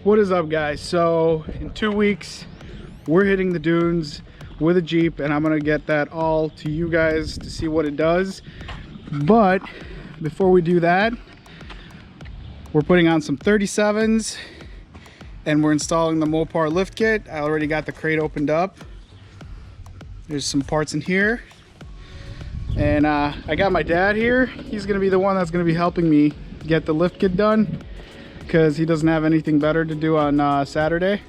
What is up, guys? So in 2 weeks we're hitting the dunes with a Jeep, and I'm gonna get that all to you guys to see what it does. But before we do that, we're putting on some 37s and we're installing the Mopar lift kit. I already got the crate opened up. There's some parts in here, and I got my dad here. He's gonna be the one that's gonna be helping me get the lift kit done because he doesn't have anything better to do on Saturday.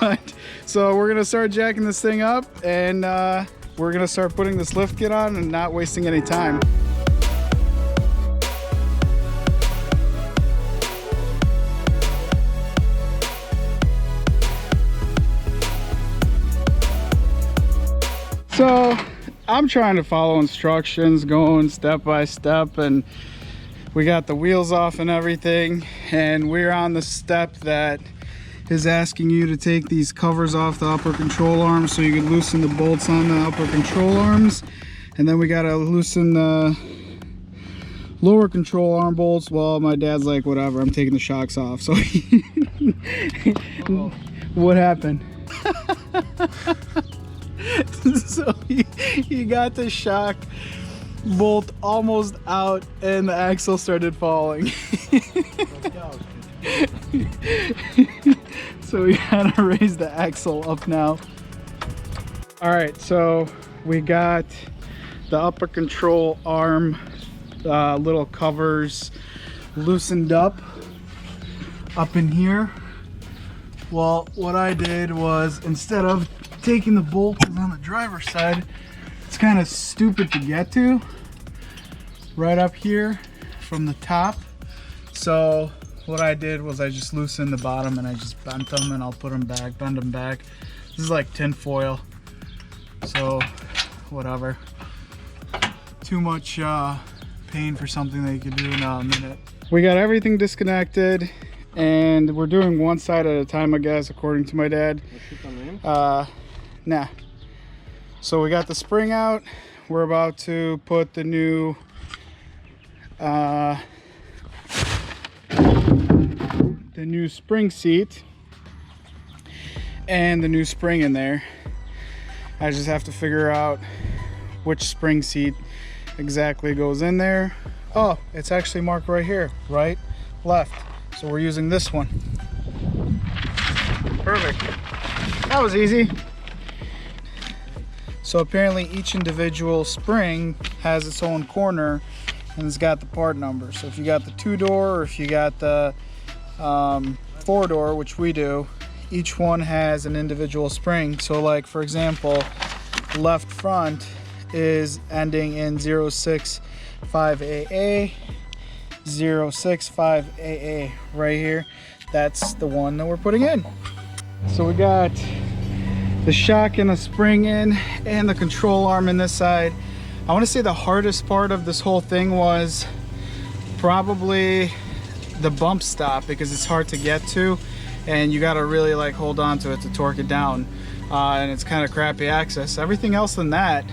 But so we're gonna start jacking this thing up, and we're gonna start putting this lift kit on and not wasting any time. So I'm trying to follow instructions, going step by step, and we got the wheels off and everything, and we're on the step that is asking you to take these covers off the upper control arms so you can loosen the bolts on the upper control arms, and then we gotta loosen the lower control arm bolts. Well, my dad's like, whatever, I'm taking the shocks off. So what happened? So he got the shock bolt almost out and the axle started falling. So we gotta raise the axle up now. All right, so we got the upper control arm little covers loosened up in here. Well, what I did was, instead of taking the bolt on the driver's side, it's kind of stupid to get to right up here from the top. So what I did was I just loosened the bottom and I just bent them, and I'll put them back, bend them back. This is like tin foil, so whatever. Too much pain for something that you can do in a minute. We got everything disconnected, and we're doing one side at a time, I guess, according to my dad. Nah. So we got the spring out. We're about to put the new spring seat and the new spring in there. I just have to figure out which spring seat exactly goes in there. Oh, it's actually marked right here, right, left. So we're using this one. Perfect. That was easy. So apparently each individual spring has its own corner and it's got the part number. So if you got the 2-door or if you got the 4-door, which we do, each one has an individual spring. So like, for example, left front is ending in 065AA, 065AA right here. That's the one that we're putting in. So we got the shock and the spring in and the control arm in this side. I want to say the hardest part of this whole thing was probably the bump stop, because it's hard to get to and you got to really like hold on to it to torque it down, and it's kind of crappy access. Everything else than that,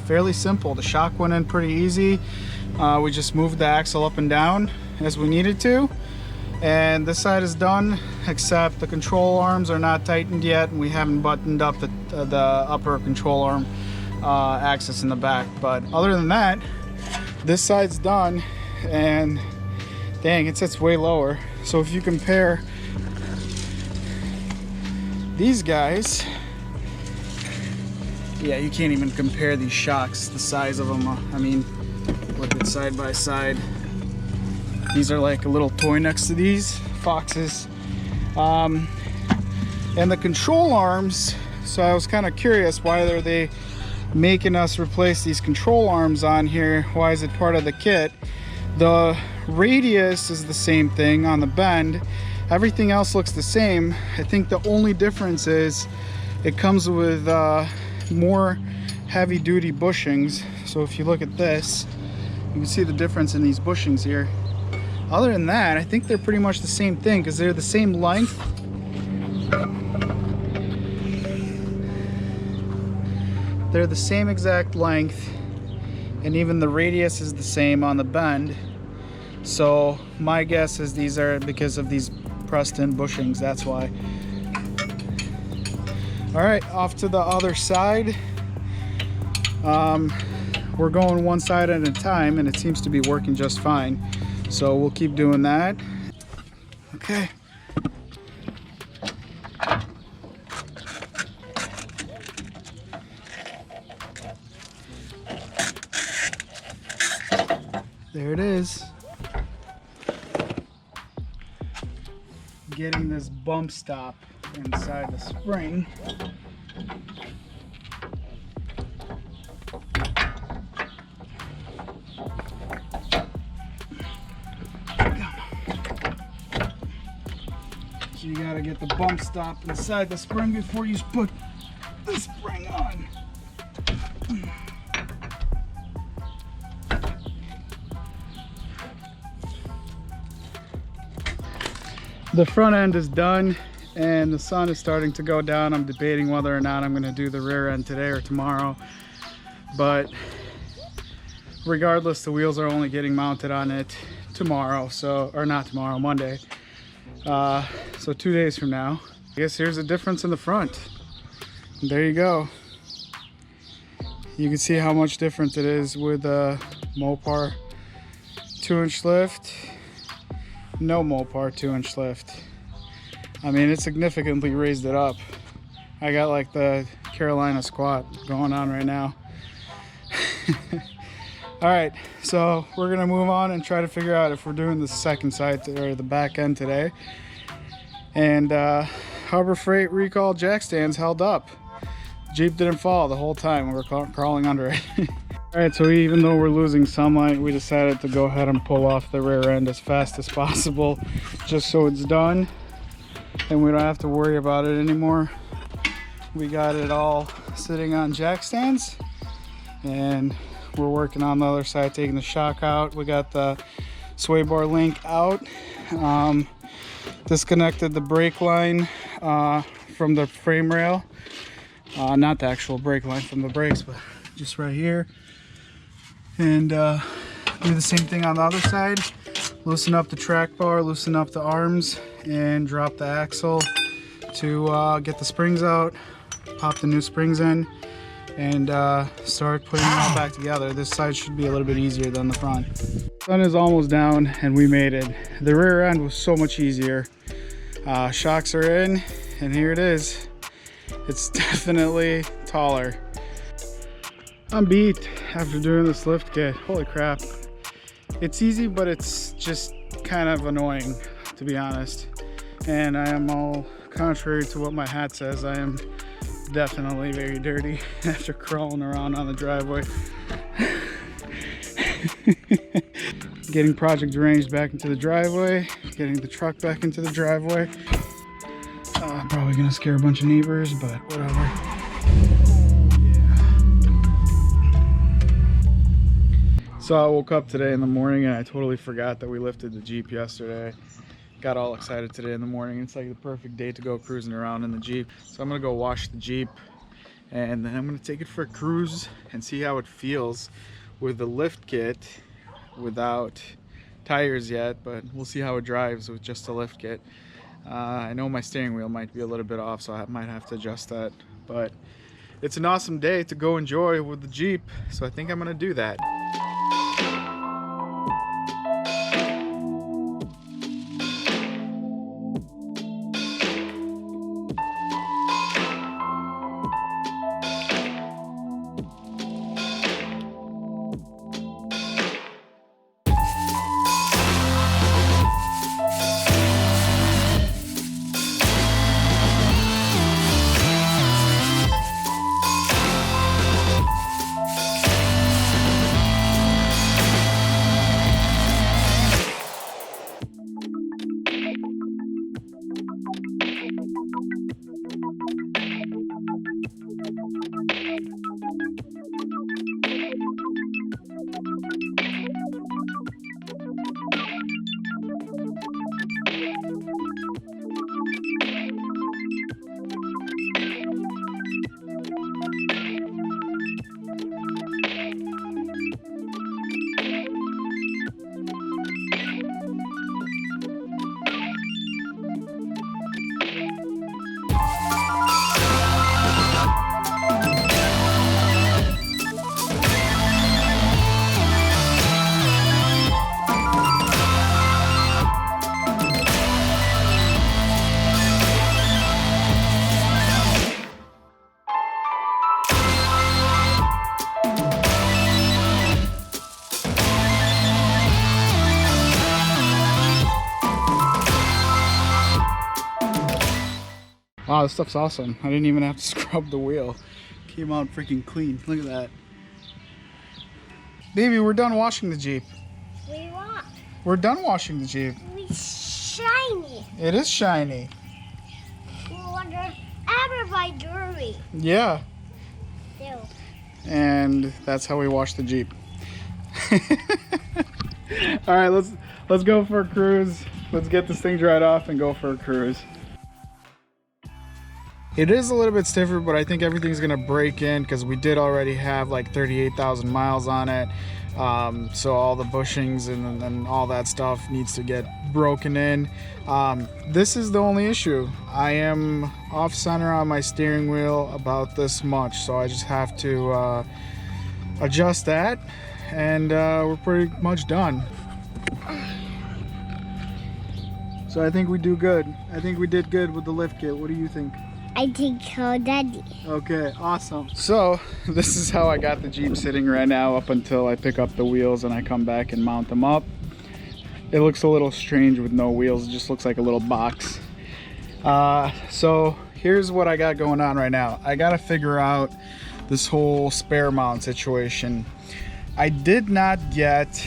fairly simple. The shock went in pretty easy. We just moved the axle up and down as we needed to, and this side is done, except the control arms are not tightened yet, and we haven't buttoned up the upper control arm axis in the back. But other than that, this side's done, and dang, it sits way lower. So if you compare these guys, yeah, you can't even compare these shocks, the size of them. I mean, look at side by side. These are like a little toy next to these foxes. And the control arms, so I was kind of curious, why are they making us replace these control arms on here? Why is it part of the kit? The radius is the same thing on the bend. Everything else looks the same. I think the only difference is it comes with more heavy duty bushings. So if you look at this, you can see the difference in these bushings here. Other than that, I think they're pretty much the same thing, because they're the same length. They're the same exact length, and even the radius is the same on the bend. So my guess is these are because of these pressed in bushings, that's why. All right, off to the other side. We're going one side at a time and it seems to be working just fine. So we'll keep doing that. Okay. There it is. Getting this bump stop inside the spring. So you gotta get the bump stop inside the spring before you put the spring on. The front end is done and the sun is starting to go down. I'm debating whether or not I'm going to do the rear end today or tomorrow, but regardless, the wheels are only getting mounted on it tomorrow, so, or not tomorrow, Monday, so 2 days from now. I guess here's a difference in the front. There you go. You can see how much different it is with a Mopar 2-inch lift. No Mopar 2-inch lift. I mean, it significantly raised it up. I got like the Carolina squat going on right now. All right, so we're gonna move on and try to figure out if we're doing the second side or the back end today. And Harbor Freight recall jack stands held up. Jeep didn't fall the whole time. We were crawling under it. All right, so even though we're losing sunlight, we decided to go ahead and pull off the rear end as fast as possible, just so it's done and we don't have to worry about it anymore. We got it all sitting on jack stands and we're working on the other side, taking the shock out. We got the sway bar link out, disconnected the brake line from the frame rail, not the actual brake line from the brakes, but just right here. And do the same thing on the other side. Loosen up the track bar, loosen up the arms, and drop the axle to get the springs out, pop the new springs in, and start putting it all back together. This side should be a little bit easier than the front. Sun is almost down and we made it. The rear end was so much easier. Shocks are in and here it is. It's definitely taller. I'm beat after doing this lift kit. Holy crap. It's easy, but it's just kind of annoying, to be honest. And I am all contrary to what my hat says. I am definitely very dirty after crawling around on the driveway. Getting Project Deranged back into the driveway, getting the truck back into the driveway. Probably gonna scare a bunch of neighbors, but whatever. So I woke up today in the morning and I totally forgot that we lifted the Jeep yesterday. Got all excited today in the morning. It's like the perfect day to go cruising around in the Jeep. So I'm gonna go wash the Jeep and then I'm gonna take it for a cruise and see how it feels with the lift kit without tires yet, but we'll see how it drives with just a lift kit. I know my steering wheel might be a little bit off, so I might have to adjust that, but it's an awesome day to go enjoy with the Jeep, so I think I'm gonna do that. Wow, this stuff's awesome. I didn't even have to scrub the wheel. Came out freaking clean. Look at that. Baby, we're done washing the Jeep. We what? We're done washing the Jeep. It's shiny. It is shiny. We wonder everybody dirty. Yeah. Ew. And that's how we wash the Jeep. All right, let's go for a cruise. Let's get this thing dried off and go for a cruise. It is a little bit stiffer, but I think everything's gonna break in because we did already have like 38,000 miles on it. So all the bushings and all that stuff needs to get broken in. This is the only issue. I am off center on my steering wheel about this much, so I just have to adjust that, and we're pretty much done. So I think we do good. I think we did good with the lift kit. What do you think? I think so, Daddy. Okay, awesome. So this is how I got the Jeep sitting right now up until I pick up the wheels and I come back and mount them up. It looks a little strange with no wheels. It just looks like a little box. So here's what I got going on right now. I got to figure out this whole spare mount situation. I did not get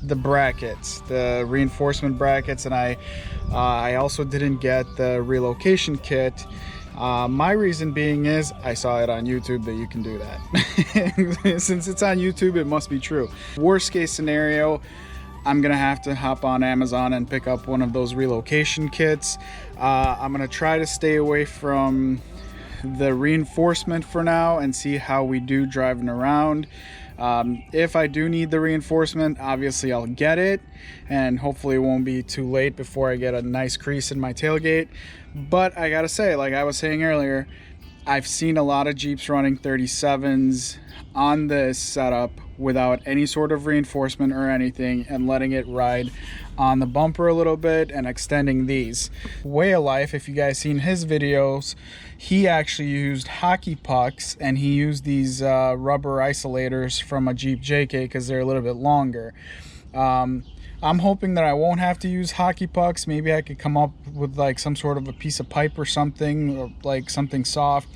the brackets, the reinforcement brackets, and I also didn't get the relocation kit. My reason being is I saw it on YouTube that you can do that. Since it's on YouTube, it must be true. Worst case scenario, I'm gonna have to hop on Amazon and pick up one of those relocation kits. I'm gonna try to stay away from the reinforcement for now and see how we do driving around. If I do need the reinforcement, obviously I'll get it, and hopefully it won't be too late before I get a nice crease in my tailgate. But I gotta say, like I was saying earlier, I've seen a lot of Jeeps running 37s on this setup without any sort of reinforcement or anything, and letting it ride on the bumper a little bit and extending these. Way of Life, if you guys seen his videos, he actually used hockey pucks, and he used these rubber isolators from a Jeep JK because they're a little bit longer. I'm hoping that I won't have to use hockey pucks. Maybe I could come up with like some sort of a piece of pipe or something, or like something soft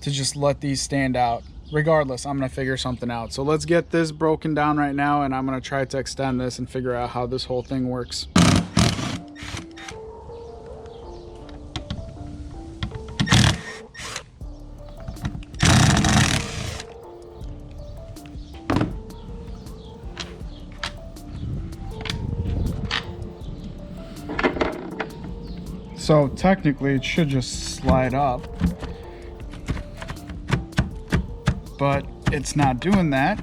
to just let these stand out. Regardless, I'm gonna figure something out. So let's get this broken down right now, and I'm gonna try to extend this and figure out how this whole thing works. So technically it should just slide up, but it's not doing that.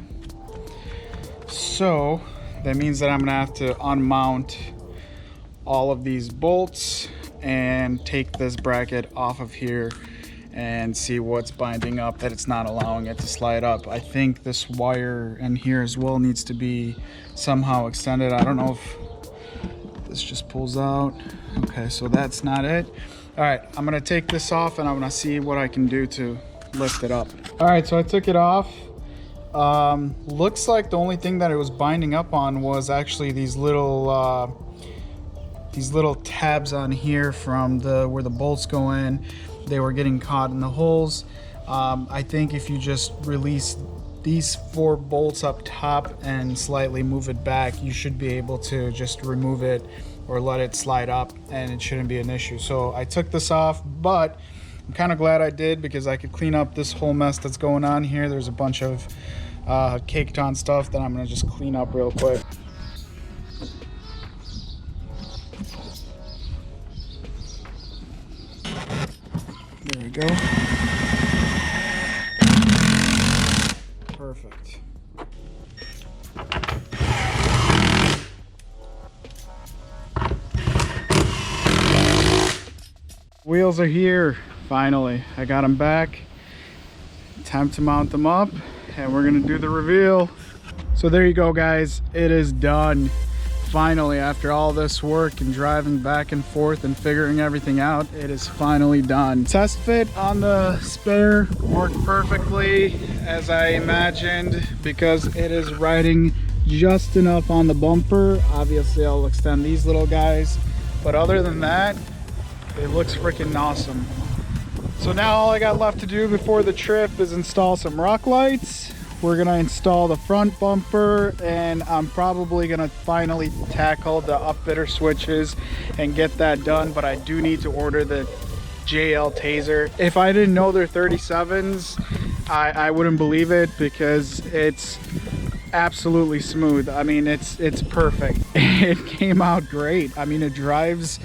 So that means that I'm gonna have to unmount all of these bolts and take this bracket off of here and see what's binding up that it's not allowing it to slide up. I think this wire in here as well needs to be somehow extended. I don't know if this just pulls out. Okay, so that's not it. All right, I'm gonna take this off and I'm gonna see what I can do to lift it up. All right, so I took it off. Looks like the only thing that it was binding up on was actually these little tabs on here from where the bolts go in. They were getting caught in the holes. I think if you just release these 4 bolts up top and slightly move it back, you should be able to just remove it or let it slide up, and it shouldn't be an issue. So I took this off, but I'm kind of glad I did because I could clean up this whole mess that's going on here. There's a bunch of caked on stuff that I'm gonna just clean up real quick. There we go. Perfect. Wheels are here, finally. I got them back. Time to mount them up, and we're gonna do the reveal. So there you go, guys. It is done. Finally, after all this work and driving back and forth and figuring everything out, it is finally done. Test fit on the spare worked perfectly as I imagined because it is riding just enough on the bumper. Obviously, I'll extend these little guys, but other than that, it looks freaking awesome. So now all I got left to do before the trip is install some rock lights. We're gonna install the front bumper, and I'm probably gonna finally tackle the upfitter switches and get that done, but I do need to order the JL Taser. If I didn't know they're 37s, I wouldn't believe it, because it's absolutely smooth. I mean, it's perfect. It came out great. I mean, it drives,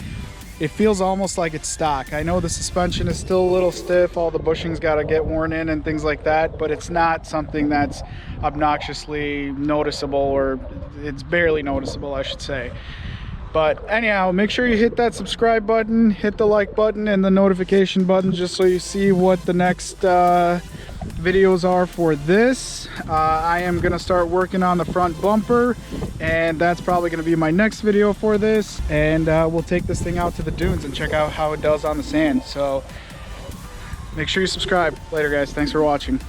it feels almost like it's stock. I know the suspension is still a little stiff, all the bushing's got to get worn in and things like that, but it's not something that's obnoxiously noticeable, or it's barely noticeable, I should say. But anyhow, make sure you hit that subscribe button, hit the like button and the notification button, just so you see what the next videos are for this. I am gonna start working on the front bumper, and that's probably gonna be my next video for this. And we'll take this thing out to the dunes and check out how it does on the sand. So make sure you subscribe. Later, guys. Thanks for watching.